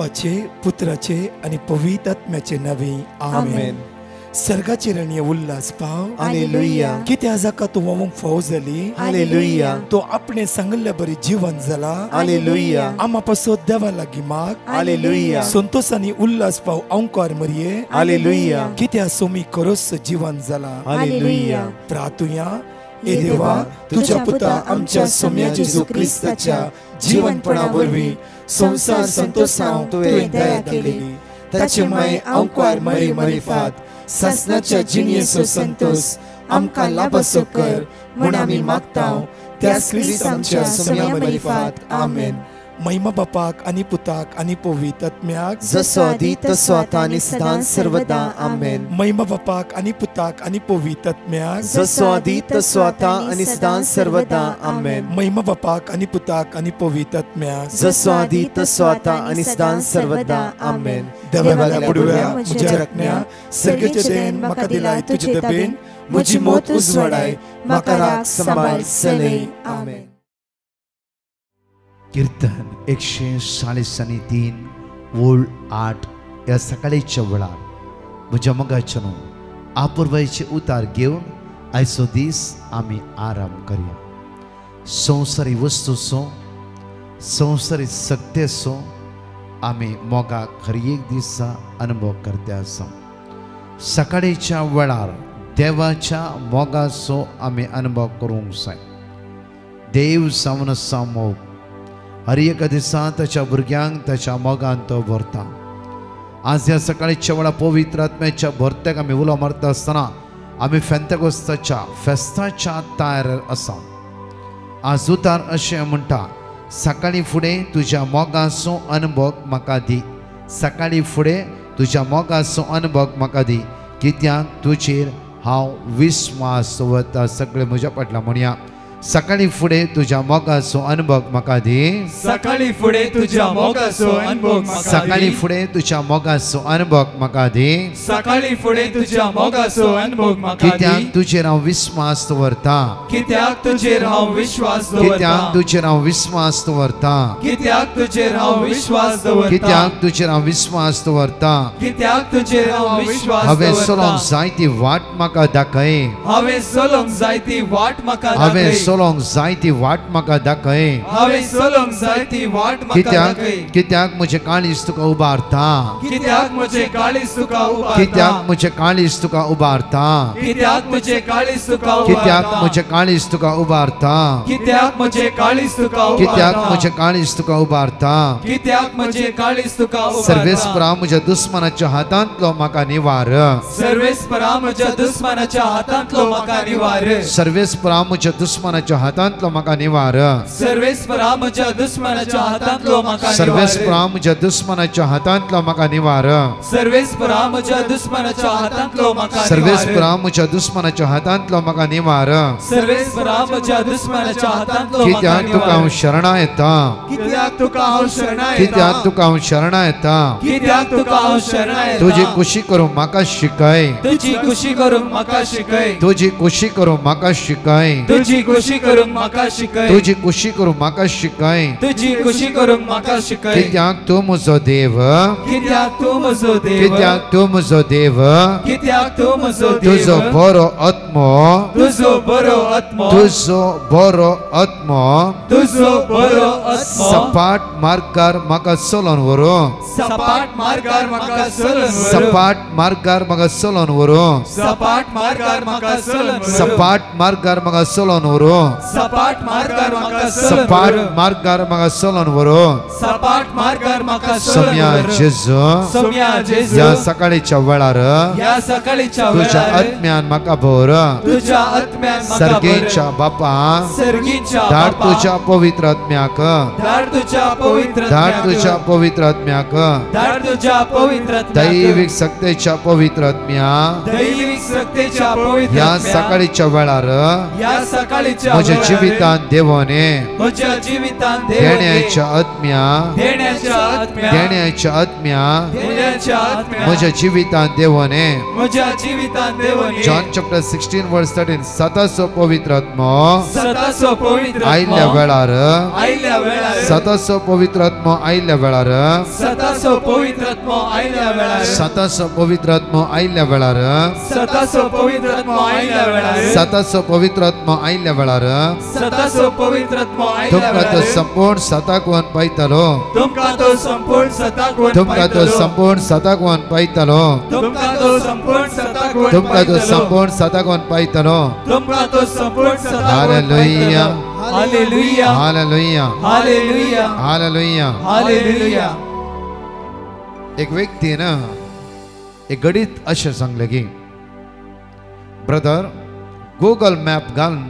पितावाचे, पुत्राचे आणि पवित्र आत्म्याचे नावे आमेन. सर्गाची रणी उल्हास पाव हालेलुया. कित्या जाका तू ममूक फाव जाली हालेलुया. तो आपणे सांगल्या बरी जीवन जाला हालेलुया. आम्हा पासो देवा लागी माग हालेलुया. संतोषानी उल्हास पाव अंकार मरिये हालेलुया. कित्या सोमी करोस जीवन जाला हालेलुया. प्रार्थुया ए देवा तुझ्या पुता आमच्या सौम्या जेजू ख्रिस्ताच्या जीवनपणावरवी संसार संतोषांव तुवें दया केली. ताचे माय अंकार मरी मरिफात सासनाच्या जिणयेचो संतोष आमकां लाभसो कर म्हूण आमी मागतांव त्या क्रिस्त आमच्या सौम्या मरिफात आमेन. महिमा बापाक आनी पुताक आनी पवित्र आत्म्याक जसो आदी तसो आता आनी सदां सर्वदा आमेन. महिमा बापाक आनी पुताक आनी पवित्र आत्म्याक जसो आदी तसो आता आनी सदां सर्वदा आमेन. महिमा बापाक आनी पुताक आनी पवित्र आत्म्याक जसो आदी तसो आता आनी सदां सर्वदा आमेन. देवाच्या पुडव्या म्हज्या रत्न्या सर्गेचे देण म्हाका दिलाय तुजे देबेन म्हजी मोत उजवाडाय म्हाका राख सांबाळ चलय आमेन. कीर्तन 143 ओळ 8 या सकाळीच्या वेळार म्हज्या मोगाच्या न्हू आपुरवायचे उतार घेवन आयचो दीस आमी आराम करया. संवसारी वस्तूचो संवसारी सक्तेचो आमी मोगाक खर एक दिसा अनुभव करते आसा. सकाळीच्या वेळार देवाच्या मोगाचो आमी अनुभव करूंक जाय. देव सावन सामोग हर एक दिसा ताच्या भुरग्यांक ताच्या मोगान तो भरता. आज ह्या सकाळीच्या वेळा पवित्र आत्म्याच्या भरत्याक आमी उलो मारता आसतना आमी फेंतेकोस्ताच्या फेस्ताच्या तयारेर आसा. आज उतार अशें म्हणटा सकाळी फुडें तुज्या मोगाचो अनुभव म्हाका दी. सकाळी फुडें तुज्या मोगाचो अनुभव म्हाका दी कित्याक तुजेर हांव विस्वास दवरता. सगळे म्हज्या फाटल्यान म्हणया सकाळी फुडें तुज्या मोगाचो अनुभव म्हाका दी. सकाळी फुडें तुज्या मोगाचो अनुभव म्हाका दी. सकाळी फुडें तुज्या मोगाचो अनुभव म्हाका दी. सकाळी फुडें तुज्या मोगाचो अनुभव म्हाका दी. कित्याक तुजेर हांव विस्वास दवरता. कित्याक तुजेर हांव विश्वास दवरता. कित्याक तुजेर हांव विस्वास दवरता. कित्याक तुजेर हांव विश्वास दवरता. कित्याक तुजेर हांव विस्वास दवरता. कित्याक तुजेर हांव विश्वास दवरता. हांवें चलोंक जायती वाट म्हाका दाखय. हांवें चलोंक जायती वाट म्हाका हांवें दाखय. चलोंक जायती वाट म्हाका दाखय. हांवें चलोंक जायती वाट म्हाका दाखय. कित्याक म्हजें काळीज तुका उबारता. कित्याक म्हजें काळीज तुका उबारता. कित्याक म्हजें काळीज तुका उबारता. कित्याक म्हजें काळीज तुका उबारता. कित्याक म्हजें काळीज तुका उबारता. कित्याक म्हजें काळीज तुका उबारता. कित्याक म्हजें काळीज तुका उबारता. कित्याक म्हजें काळीज तुका उबारता. सर्वेस्परा म्हज्या दुस्मनाच्या हातांतलो म्हाका निवार. सर्वेस्परा म्हज्या दुस्मनाच्या हातांतलो म्हाका निवार. सर्वेस्परा म्हज्या दुस्मनाच्या हातांतलो म्हाका निवार. सर्वेस्परा म्हज्या दुस्मनाच्या हातांतलो म्हाका निवार. सर्वेस्परा म्हज्या दुस्मनाच्या हातांतलो म्हाका निवार. सर्वेस्परा म्हज्या दुस्मनाच्या हातांतलो म्हाका निवार. सर्वेस्परा म्हज्या दुस्मनाच्या हातांतलो म्हाका निवार. सर्वेस्परा म्हज्या दुस्मनाच्या हातांतलो म्हाका कित्याक निवार. तुका हांव शरणा येता. कित्याक तुका हांव शरणा येता. कित्याक तुका हांव शरणा येता. कित्याक तुका हांव शरणा येता. तुजी खुशी करूंक म्हाका शिकय. तुजी खुशी करूंक म्हाका शिकय. तुजी खुशी करूंक म्हाका शिकय. तुजी खुशी करूंक म्हाका शिकय. तुजी खुशी करूंक म्हाका शिकय. तुजी खुशी करूंक म्हाका शिकय. कित्याक तूं म्हजो देव. कित्याक तूं म्हजो देव. कित्याक तूं म्हजो देव. कित्याक तूं म्हजो देव. तुजो बरो आत्मो. तुजो बरो आत्मो. तुजो बरो आत्मो तुजो बरो आत्मो सपाट मार्गार म्हाका चलोवन व्हरून. सपाट मार्गार म्हाका चलोवन व्हरून. सपाट मार्गार म्हाका चलोवन व्हरून. सपाट मार्गार म्हाका चलोवन व्हरून. सपाट मार्गार म्हाका चलोवन व्हरून. सपाट मार्गार म्हाका चलोवन सपाट व्हरून. मार्गार म्हाका चलोवन व्हरून. सपाट मार्गार म्हाका चलोवन सौम्या व्हरून. जेजू सौम्या जेजू ह्या सकाळीच्या वेळार ह्या सकाळीच्या तुज्या वेळार आत्म्यान म्हाका भर. तुज्या आत्म्यान म्हाका भर. सर्गेच्या बापा सर्गीच्या धाड बापा तुज्या पवित्र आत्म्याक. धाड तुज्या पवित्र धाड आत्म्याक. तुज्या पवित्र आत्म्याक. धाड तुज्या पवित्र आत्म्याक. दैविक सक्तेच्या पवित्र आत्म्या दैविक सत्तेच्या पवित्र ह्या आत्म्याक. सकाळीच्या वेळार या सकाळीच्या म्हज्या जिवितांत देवाने म्हज्या जिवितांत देण्याच्या आत्म्या देण्याच्या आत्म्या देण्याच्या आत्म्या देण्याच्या आत्म्या म्हज्या जिवितांत देवाने म्हज्या जिवितांत देवाने जॉन चॅप्टर 16 वर्स 13 सताचो पवित्र आत्मा सताचो पवित्र आयल्या वेळार आयल्या वेळार सताचो पवित्र आत्मा आयल्या वेळार सताचो पवित्र आत्मा आयल्या वेळार सताचो पवित्र आत्मा आयल्या वेळार सताचो पवित्र आत्मा आयल्या वेळार सताचो पवित्र आत्मा आयल्या वेळार सताचो पवित्र आत्मा आयल्या तुमकां तो वेळार संपूर्ण सताकवन पायतलो तुमकां तो संपूर्ण सताकवन तुमकां तो संपूर्ण सताकवन पायतलो तुमकां तो संपूर्ण सताकवन तुमकां तो संपूर्ण सताकवन पायतलो तुमकां तो संपूर्ण सताकवन हालेलुया हालेलुया हालेलुया हालेलुया हालेलुया हालेलुया एक व्यक्ती ना एक गडीत अशें सांगलें की ब्रदर गुगल मॅप घालून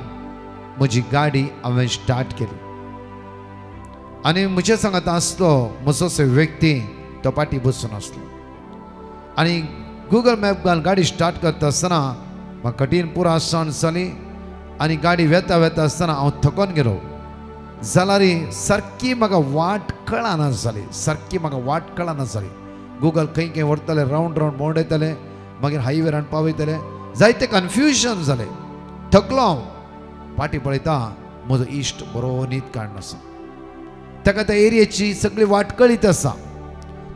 म्हजी गाडी हांवें स्टार्ट केली आनी म्हजे सांगात आसलो म्हजोसो व्यक्ती तो पाटी बसून आसलो आनी गुगल मॅप घालून गाडी स्टार्ट करता आसतना म्हाका कठीण पुरो सण जाली आनी गाडी वेता वेता आसतना हांव थकोन गेलो जाल्यार सारकी म्हाका वाट कळना जाली सारकी म्हाका वाट कळना जाली गुगल खंय खंय व्हरतले रावंड रावंड भोंवडयतले मागीर हायवेरान पावयतले जायते कन्फ्युजन जालें थकलो हांव पाटी पळयता म्हजो इश्ट बरो न्हीद काडना आसा ताका त्या एरियेची सगळी वाट कळीत आसा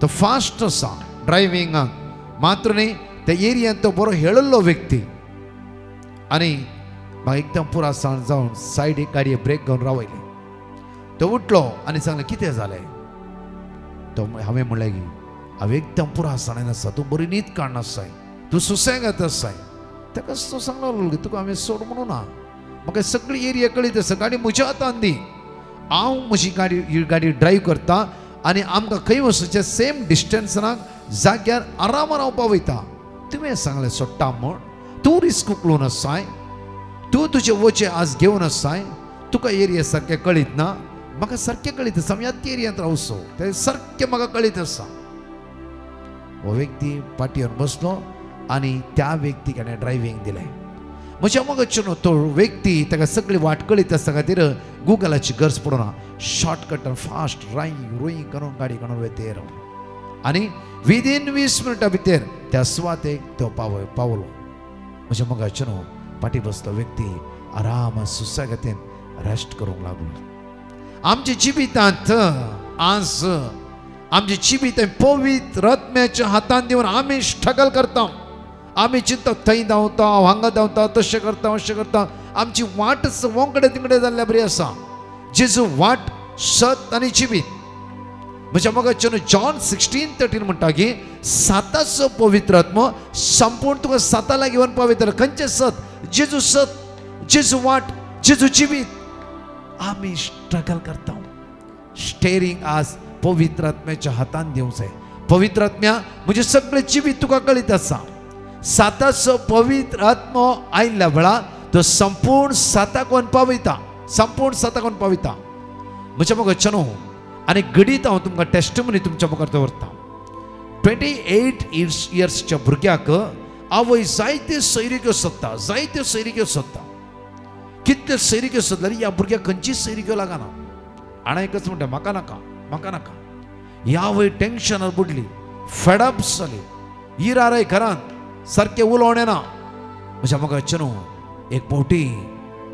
तो फास्ट आसा ड्रायविंगाक मात्र न्ही त्या एरियांत तो बरो हेळिल्लो व्यक्ती आनी म्हाका एकदम पुरासाण जावन सायडीक गाडये ब्रेक घेवन रावयले तो उठलो आनी सांगलें कितें जालें तो हांवें म्हणलें की हांव एकदम पुरासाणेन आसा तूं बरी न्हीद काडना आसाय तूं सुसेगाद आसाय ताका तो सांगलो की तुका हांवें सोड म्हणून ना म्हाका सगळी एरिया कळीत आसा गाडी म्हज्या हातांत दी हांव म्हजी गाडी ड्रायव्ह करता आनी आमकां खंय वचूचें सेम डिस्टन्साक जाग्यार आरामान हांव पावयता तुवें सांगलें सोडटा म्हण तूं रिस्क उखलून आसाय तूं तुजे वचे आज घेवन आसाय तुका एरिया सारकें कळीत ना म्हाका सारकें कळीत आसा आमी ह्या एरियांत रावसो तें सारकें म्हाका कळीत आसा हो व्यक्ती पाटयेर बसलो आनी त्या व्यक्तीक हाणें ड्रायव्हिंग दिलें म्हज्या मगजच्यान तो व्यक्ती ताका सगळी वाट कळीत आसता खातीर गुगलाची गरज पडना शॉर्टकटान फास्ट रोईंग करून गाडी काडून वेतेर आनी विदीन 20 मिनटां भितर त्या सुवातेक तो पावलो म्हज्या मगजच्यान पाटी बसलो व्यक्ती आराम सुसेगादेन रेस्ट करूंक लागलो आमच्या जिवितांत आज आमचे जिवीत पवित्र आत्म्याच्या हातान दिवन आमी स्ट्रगल करता आमी चिंतता थंय धांवता हांगा धांवता तशें करता अशें करता आमची वाट वोंकडे तिकडे जाल्ल्या बरी आसा जेजू वाट सत आनी जिवीत म्हज्या मगजच्यान जॉन 16:13 म्हणटा की साताचो पवित्र आत्मो संपूर्ण तुका साता लागीं व्हरून पावयतलो खंयचे सत जेजू वाट जेजू जिवीत आमी स्ट्रगल करता स्टेरिंग आज पवित्र आत्म्याच्या हातान दिवंक जाय पवित्र आत्म्या म्हणजे सगळे जिवीत तुका कळीत आसा साताचो पवित्र आत्मो आयल्या वेळार तो संपूर्ण साताक व्हरून पावयता म्हज्या मगजच्यान आनी घडीत हांव तुमकां टेस्टिमनी तुमच्या मुखार दवरता 28 इयर्सच्या भुरग्याक आवय जायत्यो सैरिक्यो सोदता कितल्यो सैरिक्यो सोदल्यार ह्या भुरग्याक खंयचीच सैरिक्यो लागना आनी एकच म्हणटा म्हाका नाका ह्या वय टेन्शनार बुडली फेडअप जाली हिराराय घरांत सारकें उलोवणें ना म्हज्या मगजच्यान एक फावटी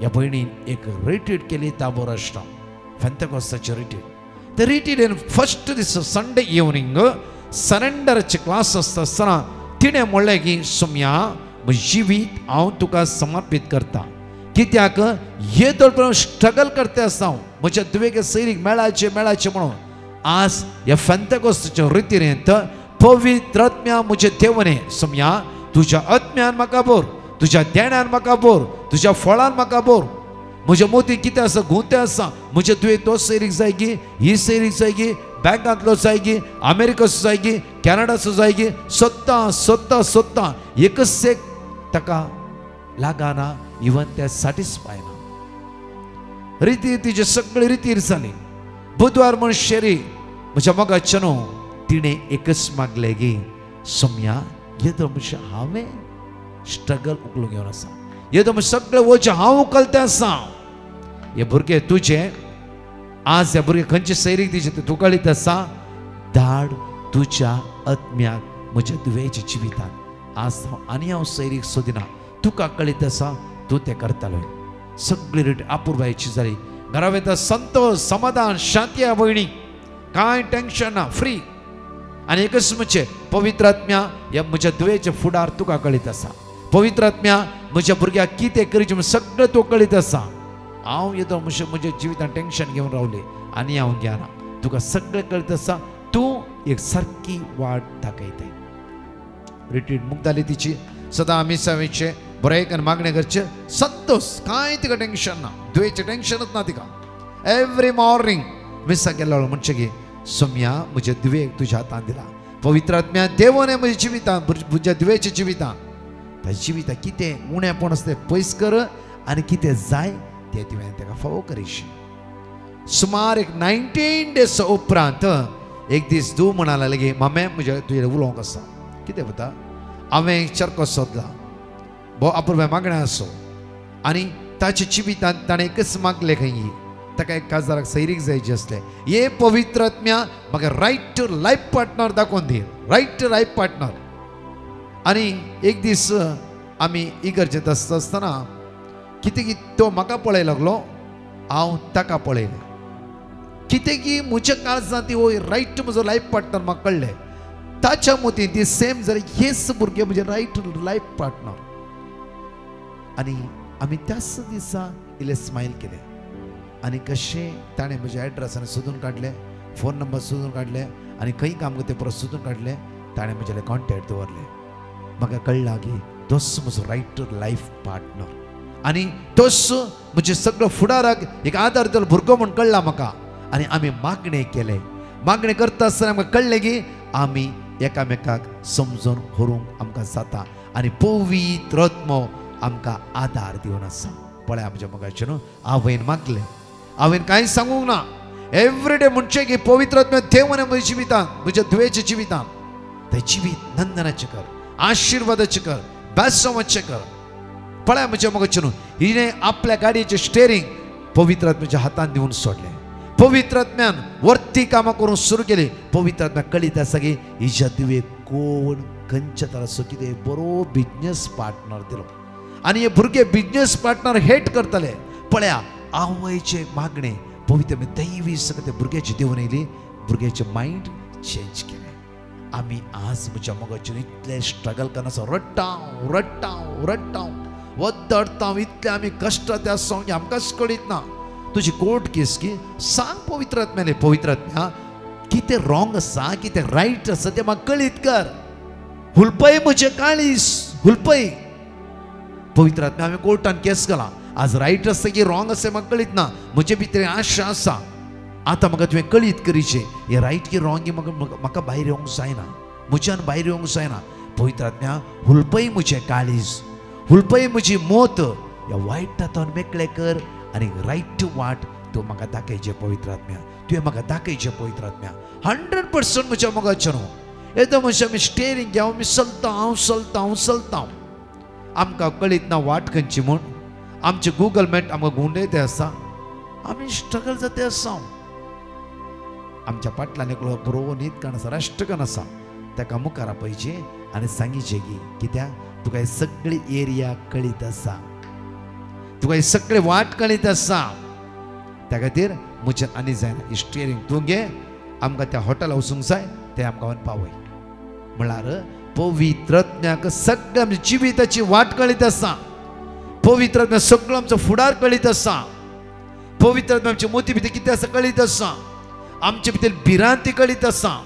ह्या भयणीन एक रिट्रीट केली ताबोर आश्रम पेंतेकोस्ताची रिट्रीट ते रिट्रीटेन फर्स्ट दीस संडे इवनिंग सरेंडराचे क्लास आसता आसतना तिणें म्हणलें की सोम्या म्हजें जिवीत हांव तुका समर्पीत करता कित्याक हे तोपर्यंत स्ट्रगल करता आसता हांव म्हज्या दुवेगे सैरीक मेळाचे म्हणून आज ह्या पेंतेकोस्ताच्या रितीरेंत पवित्र आत्म्या म्हजे देवने सोम्या तुज्या आत्म्यान म्हाका बोर तुज्या देण्यान म्हाका बोर तुज्या फळान म्हाका बोर म्हज्या मोतीन कितें आसा गुंतें आसा म्हजे तुवें तो सैरीक जाय गी ही सैरीक जाय गी बँकांतलो जाय गी अमेरिकाचो जाय गी कॅनडाचो जाय गी सोदता एकच एक ताका लागना इवन ते सॅटिस्फाय ना रिती तिजे सगळे रितीर जाली बुधवार म्हण शेरी म्हज्या मगजच्यान तिणें एकच मागलें गी सोम्या येदो म्हणजे हांवें स्ट्रगल उखलून घेवन आसा येदो म्हणजे सगळे वचें हांव उखलतें आसा हे भुरगे तुझे आज ह्या भुरगे खंयचे सैरीक दिचे ते तूं कळीत आसा धाड तुझ्या आत्म्याक म्हज्या दुवेच्या जिवितांत आज आनी हांव सैरीक सोदिना तुका कळीत आसा तूं तें करतालो सगळी रेट अपूर्वायची जाली घरा वयता संतोष समाधान शांती ह्या भयणीक कांय टेन्शन ना फ्री आनी एकच म्हणजे पवित्र आत्म्या ह्या म्हज्या दुवेच्या फुडार तुका कळीत आसा पवित्र आत्म्या म्हज्या भुरग्याक कितें करचें म्हण सगळें तूं कळीत आसा हांव येदो म्हज्या जिवितांत टेन्शन घेवन रावलें आनी हांव घेना तुका सगळें कळीत आसा तूं एक सारकी वाट दाखयताय रिट्रीट मुक्त जाली तिची सदां आमी सेवेचे बरें आनी मागणें करचें संतोष कांय तिका टेन्शन ना दुवेचें टेन्शनच ना तिका एवरी मॉर्निंग मिसा गेलो म्हणचे की सोम्या म्हज्या दुवेक तुज्या हातांत दिला पवित्र आत्म्या देवान म्हज्या जिवितांत म्हज्या दुवेच्या जिवितांत त्या जिवितां कितें उणेंपण आसा तें पयस कर आनी कितें जाय तें तुवें ताका फावो करीश सुमार एक 19 days उपरांत एक दीस तूं म्हणाला लगे मामे म्हज्या तुजे उलोवंक आसा कितें वता हांवें चरको सोदला भोव अपूर्व मागणें आसो आनी ताच्या जिवितांत ताणें एकच मागलें खंय ताका एक काजाराक सैरीक जायचे आसलें हे पवित्र आत्म्या म्हाका रायट टू लायफ पार्टनर दाखोवन दी रायट टू लायफ पार्टनर आनी एक दीस आमी इगर्जेंत आसतना कितें की तो म्हाका पळय लागलो हांव ताका पळयलें कितें की म्हज्या काळजांत ती रायट म्हजो लायफ पार्टनर म्हाका कळ्ळें ताच्या मतीन ती सेम जाली हेच भुरगे म्हजे रायट लायफ पार्टनर आनी आमी त्याच दिसा इल्लें स्मायल केलें आनी कशें ताणें म्हजे एड्रेस आनी सोदून काडले फोन नंबर सोदून काडले आनी खंय काम करता तें परत सोदून काडलें ताणें म्हजे कॉन्टेक्ट दवरले म्हाका कळ्ळां की तोच म्हजो रायट लायफ पार्टनर आनी तोच म्हजे सगळो फुडाराक एक आदार दिलो भुरगो म्हूण कळ्ळा म्हाका आनी आमी मागणें केलें मागणें करता आसतना आमकां कळ्ळें की आमी एकामेकाक समजून व्हरूंक आमकां जाता आनी पवित्र आत्मो आमकां आदार दिवन आसा पळय आमच्या मोगाचें न्हू हांवें मागलें हांवें कांय सांगूंक ना एवरीडे म्हणचे की पवित्र आत्म्या देवान म्हज्या जिवितांत म्हज्या दुवेच्या जिवितांत तें जिवीत नंदनाचें कर आशिर्वादाचें कर बेसवाचें कर पळय म्हज्या मोगाचें न्हू हिणें आपल्या गाडयेचें स्टेरींग पवित्र आत्म्याच्या हातांत दिवन सोडलें पवित्र आत्म्यान वर्ती कामां करून सुरू केली पवित्र आत्म्याक कळीत आसा की हिच्या दुवेक कोण खंयच्या तराचो कितें बरो बिजनेस पार्टनर दिलो आनी हे भुरगे बिजनेस पार्टनर हेट करतले पळया आवयचे मागणें पवित्र दैवी सगळें भुरग्याची देवन येयली भुरग्याचें मायंड चेंज केलें आमी आज म्हज्या मोगाचेर इतले स्ट्रगल करनासो रडटां वद्दडटां इतले आमी कश्टांत आसा की आमकांच कळीत ना तुजी कोर्ट केस की सांग पवित्र आत्म्याले पवित्र आत्म्या कितें रॉंग आसा कितें रायट आसा तें म्हाका कळीत कर हुलपय म्हजें काळीस हुलपय पवित्र आत्म्या हांवें कोर्टान केस घाला आज रायट आसा की रॉंग आसा म्हाका कळीत ना म्हजे भितर आशा आसा आतां म्हाका तुवें कळीत करीचें हें रायट की रॉंग म्हाका भायर येवंक जायना म्हज्यान भायर येवंक जायना पवित्र आत्म्या हुलपय म्हजें काळीज हुलपय म्हजी मोत ह्या वायटांतून मेकळें कर आनी रायट टू वाट तूं म्हाका दाखयचें पवित्र आत्म्या तुवें म्हाका दाखयचें पवित्र आत्म्या 100% म्हज्या मोगाचें न्हू येदो म्हणजे आमी स्टेरींग घेवन आमी चलता आमकां कळीत ना वाट खंयची म्हूण आमचे गुगल मॅप आमकां गुंडयते आसा आमी स्ट्रगल जाते आसा आमच्या फाटल्यान एकलो बरो नीतकाण आसा राष्ट्रगण आसा ताका मुखार आपयचें आनी सांगिचें की कित्याक तुका ही सगळी एरिया कळीत आसा तुका ही सगळी वाट कळीत आसा त्या खातीर म्हज्यान आनी जायना स्टेरींग तूं घे आमकां त्या हॉटेला वचूंक जाय तें आमकां व्हरून पावय म्हळ्यार पवित्र आत्म्याक सगळें आमच्या जिविताची वाट कळीत आसा पवित्र आत्म्याक सगळो आमचो फुडार कळीत आसा पवित्र आत्म्याक आमच्या मोती भितर कितें आसा कळीत आसा आमचे भितर भिरांती कळीत आसा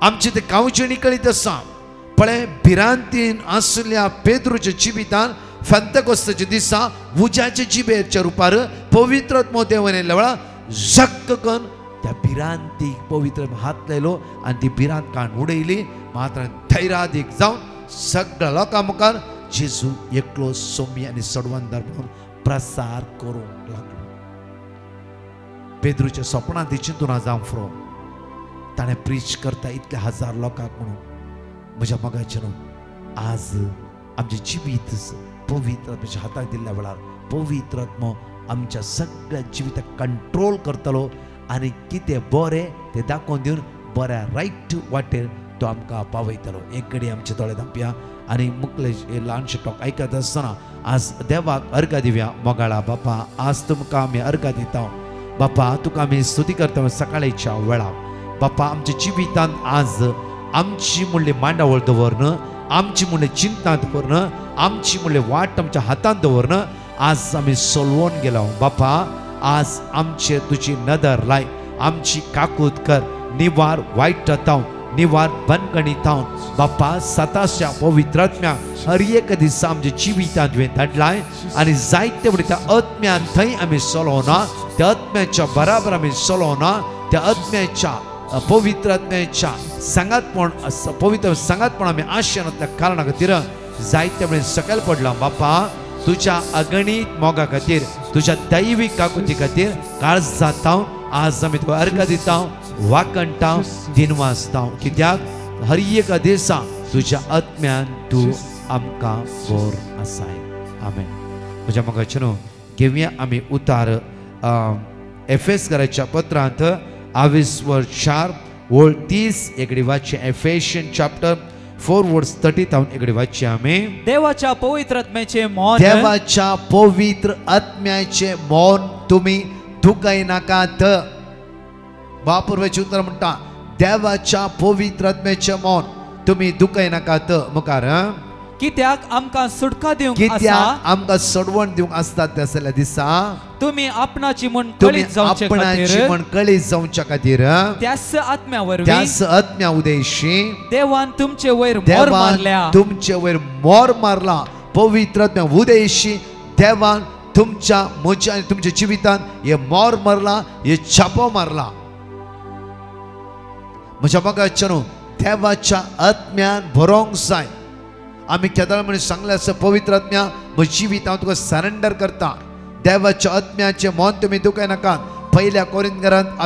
आमची ते कावचणी कळीत आसा पळय भिरांतीन आसल्या पेद्रूच्या जिवितान फेंतकोस्ताच्या दिसा उज्याच्या जिबेच्या रुपार पवित्र आत्मो देवान येयल्या वेळार झक्क करून त्या भिरांतीक पवित्र हात लायलो आनी ती भिरांत काण उडयली मात्र धैर्यादीक जावन सगळ्या लोकां मुखार जेजू एकलो सोमी आनी सडवंदार म्हणून प्रसार करूंक लागलो पेद्रूच्या स्वप्नांत ती चिंतून जावं फुरो ताणें प्रीच करता इतले हजार लोकांक म्हणून म्हज्या मोगाचें न्हू आज आमचें जिवीत पवित्र आत्म्याच्या हाताक दिल्ल्या वेळार पवित्र आत्मो आमच्या सगळ्या जिविताक कंट्रोल करतलो आनी कितें बरें तें दाखोवन दिवन बऱ्या रायट वाटेर तो आमकां पावयतलो. एक घडी आमचे दोळे धांपया आनी मुखले ल्हानशे टॉक आयकत आसतना आज देवाक अर्घ दिवया. मोगाळा बापा, आज तुमकां आमी अर्घ दिता. बापा तुका आमी स्तुती करता सकाळच्या वेळार. बापा आमच्या जिवितांत आज आमची म्हणली मांडावळ दवरन, आमची म्हणली चिंता दवरन, आमची म्हणली वाट आमच्या हातांत दवरन आज आमी सोलवून गेलो. बापा आज आमचे तुजी नदर लाय, आमची काकूत कर, निवार वायट जाता, निवार बनगणिता. बापा सताच्या पवित्रात्म्या हर एक दिसा आमच्या जिवितांत तुवें धाडलाय आनी जायते म्हणटा त्या आत्म्यान थंय आमी चलोवना, त्या आत्म्याच्या बराबर आमी चलोवना, त्या आत्म्याच्या पवित्र आत्म्याच्या सांगातपण पवित्र सांगातपण आमी आशेनातल्या कारणा खातीर जायते वेळेस सकयल पडला. बापा तुझ्या अगणित मोगा खातीर, तुझ्या दैवीक काकुती खातीर काळज जाता. आज आमी तुका अर्घ दिता, वाकणटा, दिनवासता. कित्याक हर एक दिसा तुझ्या आत्म्यान तूं आमकां बोर आसाय. आमेन. म्हज्या मोगाचेनो घेवया आमी उतार एफेसकाराच्या पत्रांत 4 वोळ 30 एकडी वाचचे. एफेशियन चॅप्टर 4 वर्स 30 एकडी वाचचे आमी. देवाच्या पवित्र आत्म्याचे मौन, देवाच्या पवित्र आत्म्याचे मौन तुम्ही दुखय नाकात. बापूर्वेचे उतर म्हणटा देवाच्या पवित्र आत्म्याचे मौन तुम्ही दुखय नाकात. मुखार कित्याक आमकां सुटका दिवंक कित्याक आसा, आमकां सोडवण दिवंक आसता त्यासल्या दिसा तुम्ही आपणाची म्हण तुम्ही कळीत जावचे आपणाची खातीर म्हण कळीत जावच्या खातीर त्याच आत्म्या वरवीं त्याच आत्म्या उदेशी देवान तुमचे वयर मोर देवान मारल्या. तुमचे वयर मोर मारला. पवित्र आत्म्या उदेशी देवान तुमच्या म्हज्या आनी तुमच्या जिवितांत हे मोर मारला, हे छापो मारला. म्हज्या मोगाचेनो देवाच्या आत्म्यान भरोंक जाय. आमी केदार म्हण सांगले आसा पवित्र आत्म्या म्हजें जिवीत हांव तुका सरेंडर करता. देवाच्या आत्म्याचे मौन तुमी दुखय नाकात. पहिल्या कोरिंथीयांत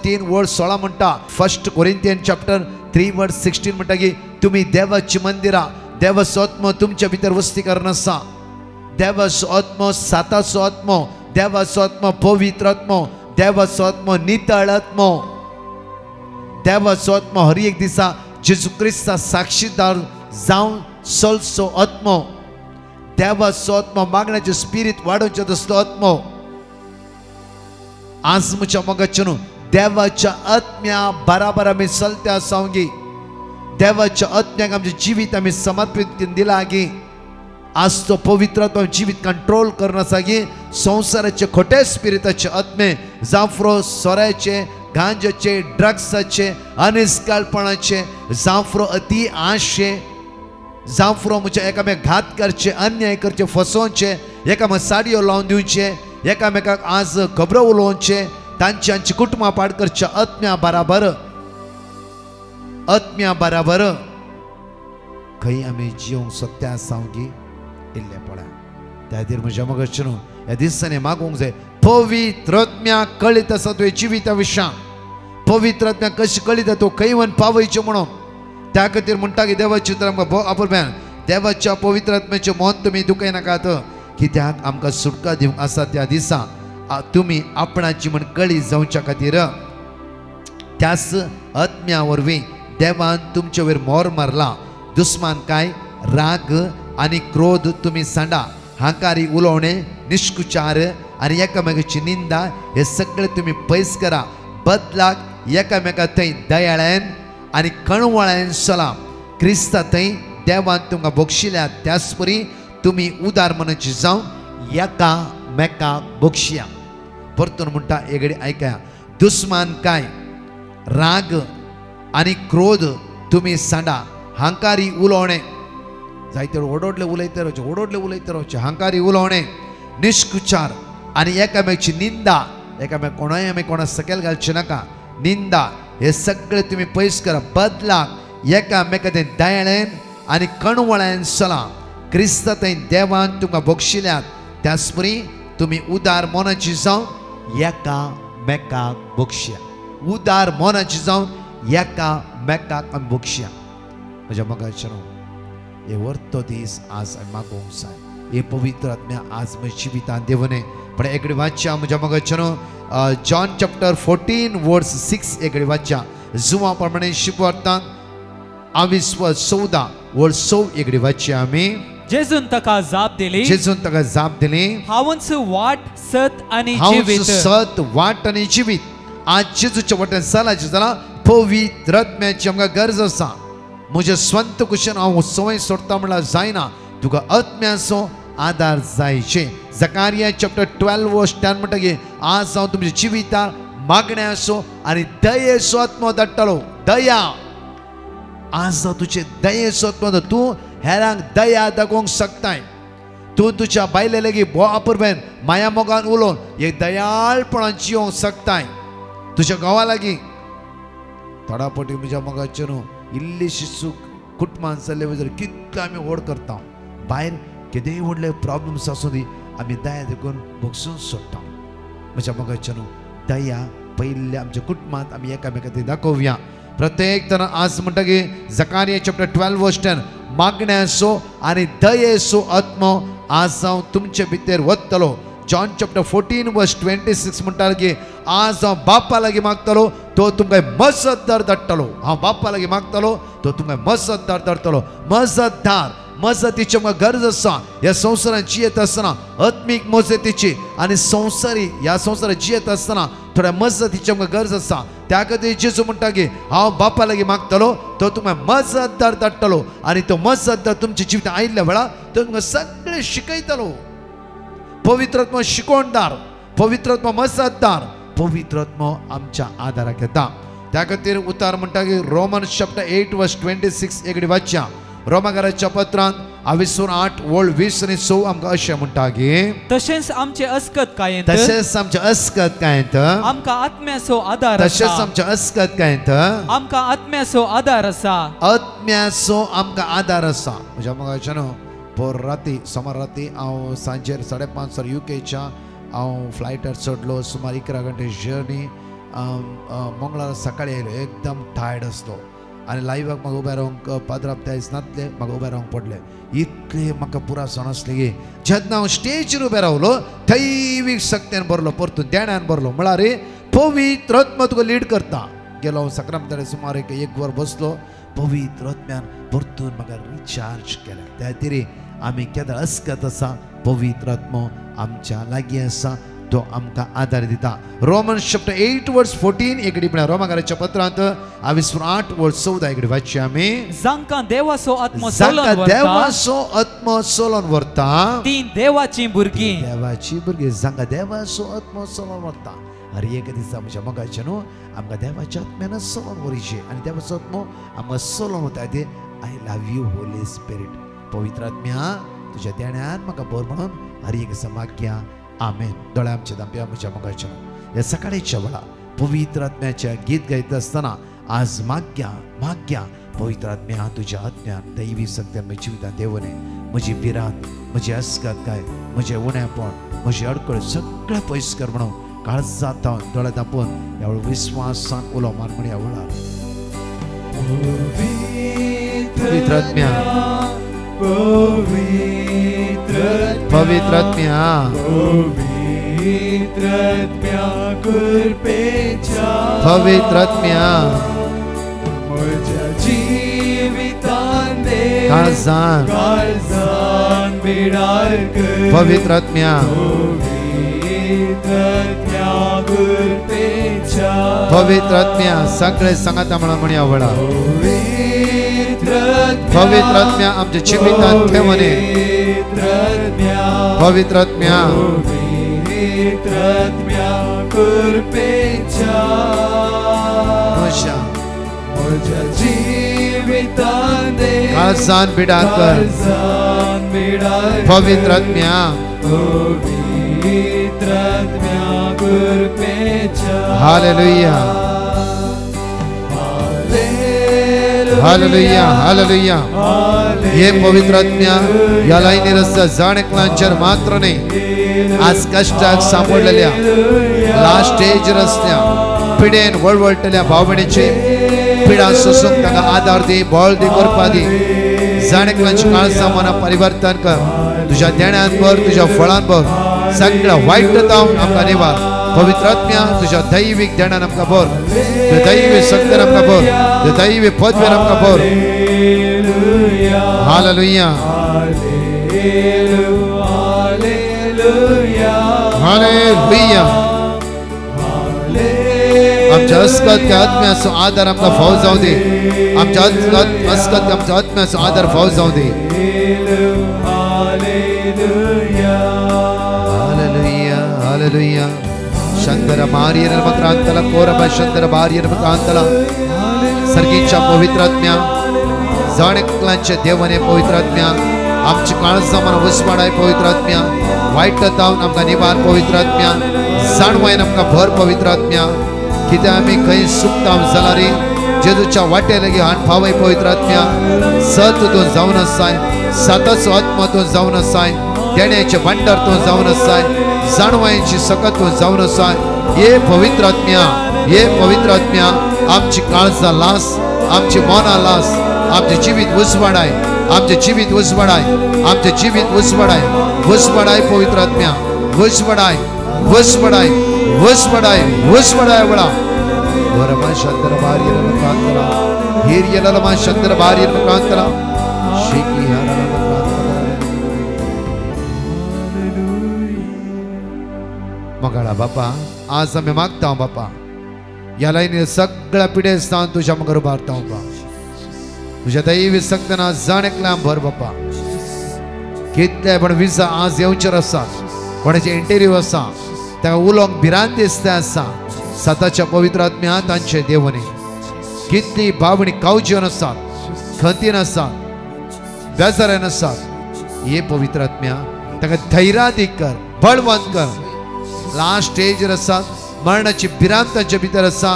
3:16 म्हणटा. 1 कोरिंथियन चॅप्टर 3:16 म्हणटा की तुमी देवाची मंदिरा, देवाचो आत्मो तुमच्या भितर वस्ती करन आसा. देवाचो आत्मो साताचो आत्मो, देवाचो आत्मो पवित्र आत्मो, देवाचो आत्मो नितळ आत्मो, देवाचो आत्मो हर एक दिसा जेजू क्रिस्ता साक्षीदार जावन चलचो आत्मो, देवाचो आत्मो मागण्याचे स्पिरीट वाडोवचे तसलो आत्मो. आज म्हज्या मोगाचेनो देवाच्या आत्म्या बराबर आमी चलत्या सांगी. देवाच्या आत्म्याक आमचे जिवीत आमी समर्पित दिला गी. आज तो पवित्र आत्मा जिवीत कंट्रोल करना सागी. संसाराचे खोटे स्पिरिटाचे आत्मे जाफरो सोऱ्याचे, गांजाचे, ड्रग्साचे, अनिष्काळपणाचे, जाफरो अति आशे, जाफरो म्हणजे एकामेक घात करचे, अन्याय करचे, फसोवचे, एकामेक साडयो लावन दिवचे, एकामेकाक आज खबरो उलोवचे, तांची कुटुंबां पाड करचे. आत्म्या बराबर, आत्म्या बराबर खंय आमी जिवंक सोदत्या सांगी इल्ले पळय. त्या खातीर म्हज्या मोगाचेनो ह्या दिसांनी मागूंक जाय पवित्र आत्म्या कळीत आसा तुवें जिविता विशयां. पवित्र आत्म्या कशी कळीत तो खंय व्हरून पावयचे म्हणून. त्या खातीर म्हणटा की देवाचे उतर आमकां आपुरब्यान देवाच्या पवित्र आत्म्याचे मौन तुमी दुखय नाकात. कित्याक आमकां सुटका दिवंक आसा त्या दिसा तुमी आपणाची म्हण कळी जावच्या खातीर त्याच आत्म्या वरवीं देवान तुमचे वयर मोर मारला. दुस्मान काय राग आनी क्रोध तुमी सांडा. हांकारी उलोवणे, निष्कुचार आनी एकामेकाची निंदा हे सगळे तुमी पयस करा. बदलाक एकामेका थंय दयाळ्यान आनी कणवळ्यान चला. क्रिस्ता थंय देवान तुमकां बक्षिल्या त्याच परी तुमी उदार मनाची जावन एकामेकाक बक्षिया. परतून म्हणटा एगडी आयकया. दुस्मान काय राग आनी क्रोध तुमी सांडा. हांकारी उलोवणे, जायते ओडोडले उलयते रावचे, हांकारी उलोवणे, निष्कुचार आनी एकामेकाची निंदा, एकामेक कोणाय आमी कोणा सकयल घालचे नाका. निंदा हे सगळे तुमी पयस करा. बदलाक एकामेका थंय दयाळेन आनी कणवळ्यान चला. क्रिस्ता थंय देवान तुमकां बक्षिल्यात त्याच परी तुमी उदार मोनाची जावन एकामेकाक बक्षिया. उदार मोनाची जावन एकामेकाक आमी बक्षिया. म्हज्या मोगाचेनो हे वर्तो दीस आज आमी मागोवंक जाय. हे पवित्र आत्म्या आज म्हज्या जिवितांत देवने पण एकडे वाच्या म्हज्या मगचनो जॉन चॅप्टर 14 वर्स 6 एकडे वाच्या जुवा प्रमाणे शिकवतात 14 वर्स 6 एकडे वाच्या आमी जेजून ताका जाप दिली जेजून ताका जाप दिली हांवच वाट सत आनी हांवच जिवीत सत वाट आनी जिवीत आज जेजूच्या वाटेन चलायचें जाल्यार पवित्र आत्म्याची आमकां गरज आसा म्हज्या स्वंत कुशीन हांव संवय सोडटा म्हणल्यार जायना तुका आत्म्याचो आदार जायचे जकारिया चॅप्टर 12 वर्स 10 म्हणटकीर आज हांव तुमच्या जिवितांत मागण्याचो आनी दयेचो आत्मो धाडटलो दया आज हांव तुजे दयेचो आत्मो तूं हेरांक दया दाखोवंक शकताय तूं तुज्या बायले लेगीत बोवापुरबेन माया मोगान उलोवन एक दयाळपणान जियोंक शकताय तुज्या घोवा लागीं थोडा पटी म्हज्या मोगाचेर न्हू इल्लीशी चूक कुटुंबांत जाल्ले वयर कितले आमी व्हड करता भायर कितेंय व्हडले प्रॉब्लम्स आसूं दी आमी दया देखून भोगसून सोडटा म्हज्या मोगाचेर न्हू दया पयल्या आमच्या कुटुंबांत आमी एकामेकांक दाखोवया प्रत्येक तरां आज म्हणटकीर जकारिया चॅप्टर 12 वर्स 10 मागण्याचो आनी दयेचो आत्मो आज हांव तुमचे भितर वतलो जॉन चॅप्टर 14 वर्स 26 म्हणटा की आज हांव बापा लागीं मागतलो तो तुमकां मजतदार धाडटलो हांव बापा लागीं मागतलो तो तुमकां मजतदार धाडटलो मजतदार मजतीची आमकां गरज आसा ह्या संवसारांत जियेत आसतना आत्मीक मजतीची आनी संवसारी ह्या संवसारांत जियेत आसतना थोड्या मजतीची आमकां गरज आसा त्या खातीर जेजू म्हणटा की हांव बापा लागीं मागतलो तो तुमकां मजतदार धाडटलो आनी तो मजतदार तुमच्या जिवितांत आयिल्ल्या वेळार तो तुमकां सगळें शिकयतलो पवित्र आत्मो शिकोवणदार पवित्र आत्मो मजतदार पवित्र आत्मो आमच्या आदाराक येता त्या खातीर उतार म्हणटा की रोमन्स चॅप्टर 8 वर्स 26 एकडे वाच्या रोमाकाराच्या पत्रांत 8 वर्ड 20 आनी 6 आमकां अशें म्हणटा की तशेंच आमचे अस्कत कायेंत तशेंच आमच्या अस्कत कायेंत आमकां आत्म्याचो आदार तशेंच आसा आमच्या अस्कत कायेंत आमकां आत्म्याचो आदार आसा आत्म्याचो आमकां आदार आसा म्हज्या मोगाचें न्हू पोर राती सोमार राती हांव सांजेर 5:30 UKच्या हांव फ्लायटार चडलो सुमार 11 घंटे जर्नी मंगळार सकाळी आयलो एकदम टायर्ड आसलो आनी लायव्हाक म्हाका उबे रावंक पाद्राप दायज नासले म्हाका उबे रावंक पडले इतले म्हाका पुरासन आसले की जेन्ना हांव स्टेजीर उबे रावलो दैवीक शक्तीन भरलो परतून देण्यान भरलो म्हळ्यार पवित्र आत्मा तुका लीड करता गेलो हांव सक्रांताडे सुमार एक वर बसलो पवित्र आत्म्यान परतून म्हाका रिचार्ज केलें त्या खातीर आमी केन्ना अस्कत आसा पवित्र आत्मो आमच्या लागीं आसा तो आमकां आदार दिता रोमन्स चॅप्टर 8 वर्स 14 एकडे म्हळ्यार रोमाकाराच्या पत्रांत 8 वर्स 14 एकडे वाचचे आमी जांकां देवाचो आत्मो देवाचो आत्मो सोलोन व्हरता ती देवाची भुरगीं देवाची भुरगीं जांकां देवाचो आत्मो सोलोन व्हरता हर एक दिसा म्हज्या मोगाचें न्हू आमकां देवाच्या आत्म्यान सोलोन व्हरचें आनी देवाचो आत्मो आमकां सोलोन वता ते I love you Holy spirit पवित्र आत्म्या तुज्या देण्यान म्हाका बोर म्हणून हर एक दिसा मागया आमेन दोळे आमचे दांपया म्हज्या मोगाचें ह्या सकाळीच्या वेळार पवित्र आत्म्याचें गीत गायत आसतना आज मागया मागया पवित्र आत्म्या तुज्या आत्म्यान दैवी शक्तीन म्हज्या जिवितांत देवने म्हजी भिरांत म्हजी अस्कत काय म्हजें उणेपण म्हजी अडकळ सगळें पयस कर म्हणून काळजांत दोळे धांपून ह्या वेळार विस्वासान उलो मार म्हण ह्या वेळार पवित्र आत्म्या पवित्र आत्म्या कृपेच्या पवित्र आत्म्या म्हज्या जिवितांत काळजान बिडार कर पवित्र आत्म्या कृपेच्या पवित्र आत्म्या सगळे सांगाता म्हणून म्हणया वळा पवित्र आत्म्या आमच्या जिवितांत ठेवणे पवित्र आत्म्या कृपेच्या म्हज्या जिवितांत काळजान बिडार कर पवित्र आत्म्या हालेलुया हालेलुया हालेलुया हे पवित्र आत्म्या या लाईनीर आसा जाण एकल्यांचेर मात्र न्ही आज कश्टाक सांपडलेल्या लास्ट स्टेजीर आसल्या पिडेन वळवळटल्या भाव भयणीची पिडा सोसूंक ताका आदार दी बळ दी करपा दी जाण एकल्यांची काळजां मना परिवर्तन कर तुझ्या देण्यान भर, तुझ्या फळान भर, सगळ्या वाईटतांक आमकां निवार. पवित्र आत्म्या तुझ्या दैविक देण्यान आमकां भर, तुझ्या दैविक शक्तीन आमकां भर, तुझ्या दैविक पदवेन आमकां भर. Hallelujah hallelujah. आमच्या अस्कतच्या आत्म्याचो आदार आमकां फावो जावं दे. आमच्या अस्कत आमच्या आत्म्याचो आदार फावो जावं दे. हालेलुया हालेलुया. शंकर मारियर मक्रांतला कोरबा शंकर मारियर मक्रांतला. सर्गीच्या पवित्र आत्म्या, जाणेकलांचे देवाने पवित्र आत्म्या, आमची काळजां मन वसपाडाय पवित्र आत्म्या, वायटतावन आमकां निवार पवित्र आत्म्या, जाणवायन आमकां भर पवित्र आत्म्या. कित्याक आमी खंय सुकता जाल्यार जेजूच्या वाटे लेगी हाड फावय पवित्र आत्म्या. सत तूं जावन आसाय, साताचो आत्मा तूं जावन आसाय, देण्याचे भांडार तूं जावन आसाय, जाणवायेची सकत तूं जावन आसाय. हे पवित्र आत्म्या, हे पवित्र आत्म्या, आमची काळजां लास, आमची मनां लास, आमचे जिवीत उजवाडाय, आमचे जिवीत उजवाडाय, आमचे जिवीत उजवाडाय, उजवाडाय पवित्र आत्म्या, उजवाडाय उजवाडाय उजवाडाय उजवाडाय वळा. वरमा शंकर बारियर मकांतला, हिरियलमा शंकर बारियर मकांतला, शेकी हरा मकांतला. मगाळा बापा, आज आम्ही मागता बापा, या लाईनीर सगळ्या पिढेस्तान तुझ्या मगर उबारता बापा. तुझ्या दैवी सक्तना जाणेकल्या भर बापा. कितले पण विजा आज येवचेर आसा, कोणाचे इंटरव्यू आसा, ताका उलोवंक भिरांत दिसता आसा. सताच्या पवित्र आत्म्या तांचे देवने कितली भावणी कावजेवन आसात, खंतीन आसात, बेजारान आसात. हे पवित्र आत्म्या ताका धैर्यादीक कर, बळवंत कर. लास्ट स्टेजर आसात, मरणाची भिरांत तांचे भितर आसा,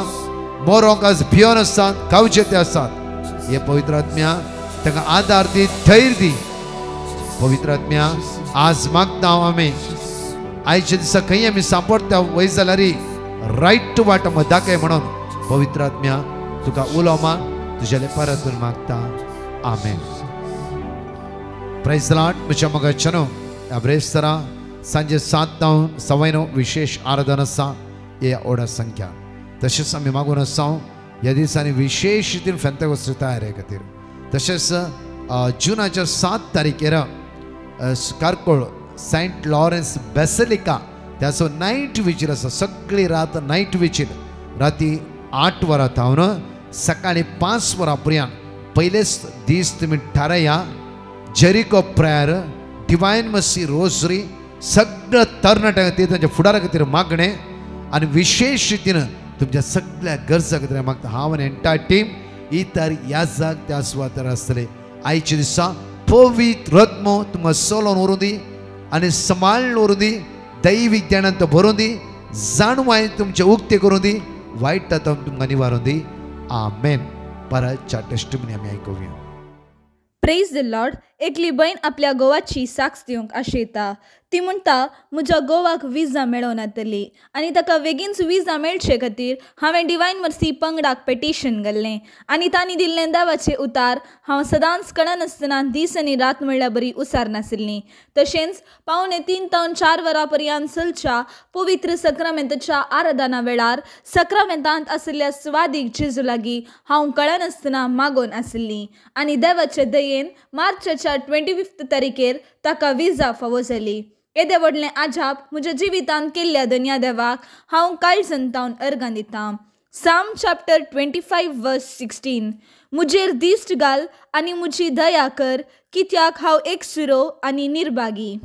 मोरोंक आज भियोन आसात, कावचे ते आसात. हे पवित्र आत्म्या ताका आदार दी, धैर्य दी. पवित्र आत्म्या आज मागता हांव आमी, आयच्या दिसा खंय आमी सांपडटा वय जाल्यार रायट वाट दाखय म्हणून पवित्र आत्म्या तुका उलो माग, तुज्या लेपारातून मागता. आमेन. Praise the Lord. म्हज्या मोगाच्यानो ह्या ब्रेस्तरा सांजे 7 विशेष आराधना आसा ह्या ओडा संख्या. तशेंच आमी मागून आसा ह्या दिसांनी विशेष रितीन फेंतेकोस्त तयारे खातीर. तशेंच जुनाच्या 7 तारखेर कारकोळ सेंट लॉरेन्स बेसिलिका त्याचो नाईट विजील आसा. सगळी रात नाईट विजील राती 8 वरां थावन सकाळी 5 वरां पर्यंत. पयलेच दीस तुमी थाराया Jericho prayer, divine mercy rosary, सगळं तरणाट्यां खातीर तांच्या फुडारा खातीर मागणें आनी विशेष रितीन तुमच्या सगळ्या गरजा खातीर मागता. हांव आनी एंटायर टीम ही तारीख ह्या जाग त्या सुवातेर आसतले. आयच्या दिसा पवित्र आत्मो तुमकां चलोवन व्हरूं दी आनी सांबाळून व्हरूं दी. दैवीक ज्ञानांत भरूं दी, जाणवाय तुमचे उक्ते करूं दी, वायट तुमकां निवारून दी. आमेन. परतच्या टेस्टिमनी आमी आयकुया. Praise the Lord. एकली बहीण आपल्या गोवाची साक्ष दिवंक आशेता. ती म्हणटा म्हज्या गोवाक विजा मेळोन येतली आनी ताका बेगीनच विजा मेळचे खातीर हांवें डिवायन मर्सी पंगडाक पेटिशन घाल्लें आनी तांणी दिल्लें देवाचें उतार हांव सदांच कळनासतना दीस आनी रात म्हणल्यार बरी उसार नाशिल्लीं. तशेंच 3:15 ते 4 वरां पर्यंत चलच्या पवित्र सक्रामेंताच्या आराधना वेळार सक्रामेंतांत आशिल्ल्या स्वादीक जेजू लागीं हांव कळनासतना मागोन आशिल्लीं आनी देवाचे दयेन मार्चाच्या 25 तारखेर ताका विजा फावो जाली. येदे व्हडलें आजाप म्हज्या जिवितांत केल्ल्या धन्या देवाक हांव काळजंतावन अर्गां दितां. साम चॅप्टर 25:16. मुजेर दिश्ट घाल आनी म्हजी दया कर, कित्याक हांव एकसुरो आनी निर्भागी.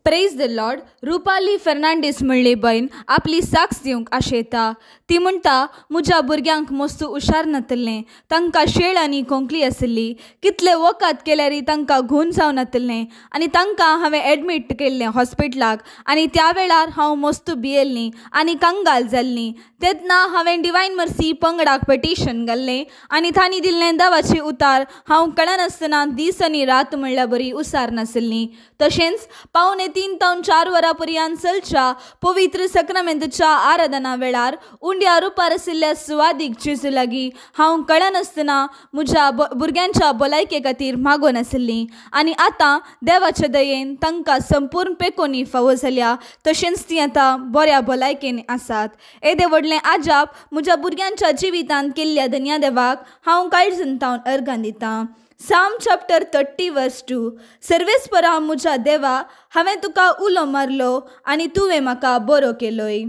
Praise the Lord. Rupali Fernandes म्हणली बहीण आपली साक्ष दिवंक आशेता. ती म्हणटा म्हज्या भुरग्यांक मस्त हुशार नातलें, तांकां शेळ आनी खोंकली आशिल्ली. कितले वखद केल्यार तांकां घुण जावन नातलें आनी तांकां हांवें एडमीट केल्लें हॉस्पिटलाक आनी त्या वेळार हांव मस्त भियेल्लीं आनी कंगाल जाल्लीं. तेन्ना हांवें डिवायन मर्सी पंगडाक पेटिशन घाल्लें आनी तांणी दिल्लें देवाचें उतार हांव कळनासतना दीस आनी रात म्हणल्यार बरी उसार नाशिल्लीं. तशेंच 3:15 3 ते 4 वरां पर्यंत चलच्या पवित्र सक्रामेंतच्या आराधना वेळार उंड्या रुपार आशिल्ल्या सुवादीक जेजू लागीं हांव कळनासतना म्हज्या भुरग्यांच्या भलायके खातीर मागोन आशिल्लीं आनी आतां देवाच्या दयेन तांकां संपूर्ण पेकोनी फावो जाल्या तशेंच तीं आतां बऱ्या भलायकेन आसात. येदे व्हडलें आजाप म्हज्या भुरग्यांच्या जिवितांत केल्ल्या धन्या देवाक हांव काळजंतावन अर्गां दितां. Psalm chapter 30 verse 2. सर्वेस्परा म्हज्या देवा हांवें तुका उलो मारलो आनी तुवें म्हाका बरो केलोय.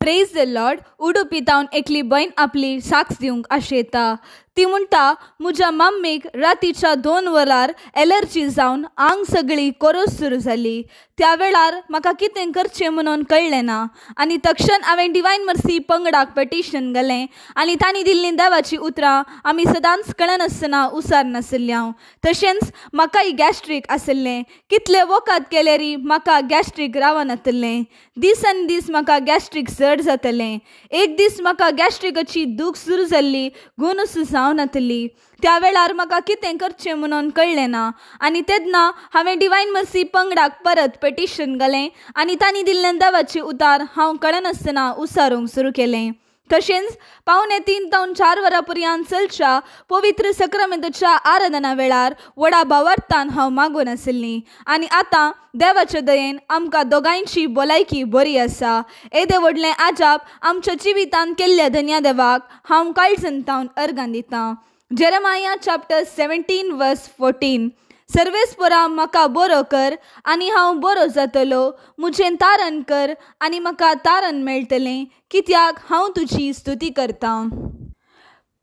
Praise the Lord. उडुपीतावन एकली भयण आपली साक्ष दिवंक आशेता. ती म्हणटा म्हज्या मम्मीक रातीच्या 2 वरार एलर्जी जावन आंग सगळी कोरोस सुरू जाली. त्या वेळार म्हाका कितें करचें म्हणून कळ्ळें ना आनी तक्षण हांवें डिवायन मर्सी पंगडाक पेटिशन घालें आनी तांणी दिल्लीं देवाची उतरां आमी सदांच कळनासतना उसार नाशिल्ल्या. तशेंच म्हाकाय गॅस्ट्रीक आशिल्लें. कितले वखद केल्यारी म्हाका गॅस्ट्रीक रावनातलें. दिसान दीस म्हाका गॅस्ट्रीक चड जातलें. एक दीस म्हाका गॅस्ट्रिकाची दूख सुरू जाल्ली गुणूस जावनातली. त्या वेळार म्हाका कितें करचें म्हणून कळ्ळें ना आनी तेन्ना हांवें डिवायन मर्सी पंगडाक परत पेटिशन घालें आनी तांणी दिल्लें देवाची उतार हांव कळनासतना उसारूंक सुरू केलें. तशेंच 3:15 ते 4 वरां पर्यंत चलच्या पवित्र सक्रामेंतच्या आराधना वेळार व्हडा भावार्थान हांव मागून आशिल्लीं आनी आतां देवाच्या दयेन आमकां दोगांयची भलायकी बरी आसा. येदे व्हडलें आजाप आमच्या जिवितांत केल्ल्या धन्या देवाक हांव काळजंतावन अर्गां दितां. जेरेमाया चॅप्टर 17 वर्स 14. सर्वेस्परा म्हाका बरो कर आनी हांव बरो जातलो. म्हजें तारण कर आनी म्हाका तारण मेळटलें कित्याक हांव तुजी स्तुती करतां.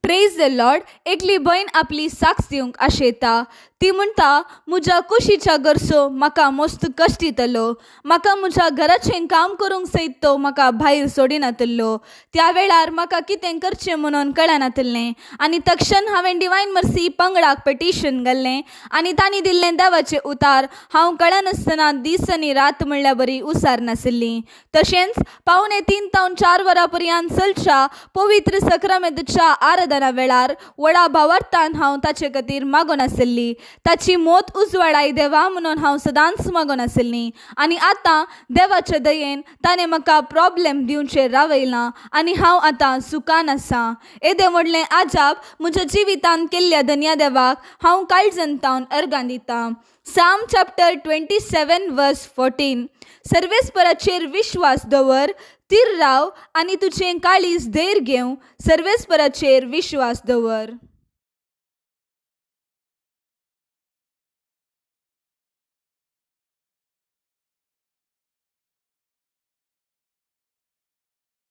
Praise the Lord. एकली भयण आपली साक्ष दिवंक आशेता. ती म्हणटा म्हज्या कुशीच्या गर्सो म्हाका मस्त कश्ट दितलो. म्हाका म्हज्या घराचें काम करूंक सयत तो म्हाका भायर सोडिनातलो. त्या वेळार म्हाका कितें करचें म्हणून कळनातलें आनी तक्षण हांवें डिवायन मर्सी पंगडाक पेटिशन घाल्लें आनी तांणी दिल्लें देवाचें उतार हांव कळनासतना दीस आनी रात म्हणल्या बरी उसार नाशिल्लीं. तशेंच 3:15 ते 4 वरां पर्यंत चलच्या पवित्र सक्रामेंतच्या आराधना वेळार व्हडा भावार्थान हांव ताचे खातीर मागोन आशिल्लीं. ताची मोत उजवाडाय देवा म्हणून हांव सदांच मागोन आशिल्लीं आनी आतां देवाच्या दयेन ताणें म्हाका प्रॉब्लेम दिवचें रावयलां आनी हांव आतां सुखान आसां. येदें व्हडलें आजाप म्हज्या जिवितांत केल्ल्या धन्या देवाक हांव काळजंतावन अर्गां दितां. Psalm chapter 27 verse 14. सर्वेस्पराचेर विश्वास दवर, तीर राव आनी तुजें काळीज धैर्य घेवं. सर्वेस्पराचेर विश्वास दवर.